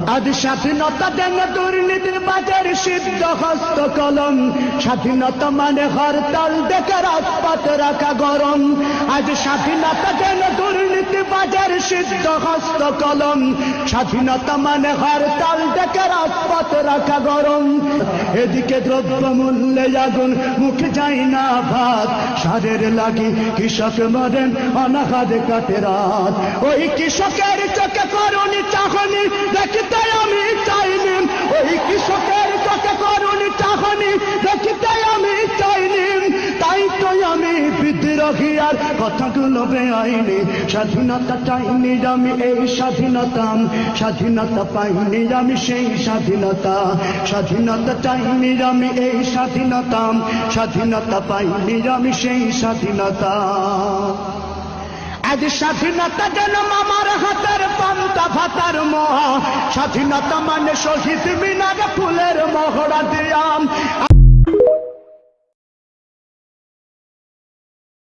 আজ স্বাধীনতা দেন দুর্নীতির বাজার সিদ্ধ হস্ত কলম। স্বাধীনতা মানে হরতাল ডেকে রাজপথ রাখা গরম। আজ স্বাধীনতা দেন দুর্নীতি বাজার সিদ্ধ হস্ত কলম। স্বাধীনতা মানে হরতাল ডেকে রাজপথ রাখা গরম। এদিকে দ্রব্য মূল্যে আগুন, মুখে যায় না ভাত। সারের লাগি কৃষক মরেন, অনাহারে কাটে রাত। ওই কৃষকের চোখে করুণী চাহনি দেখিতে আমি চাইনি। ওই কৃষকের চোখে করুণী চাহনি দেখিতে আমি চাইনি। তাই তো আমি বিদ্রোহী আর কথাগুলো বেআইনি। স্বাধীনতা চাইনি আমি এই স্বাধীনতা, স্বাধীনতা পাইনি আমি সেই স্বাধীনতা। স্বাধীনতা চাইনি আমি এই স্বাধীনতা, স্বাধীনতা পাইনি আমি সেই স্বাধীনতা। আজ স্বাধীনতা যেন মামার হাতের পান্তা ভাতার মহা। স্বাধীনতা মানে শহীদ মিনারে ফুলের মহড়া দিয়াম।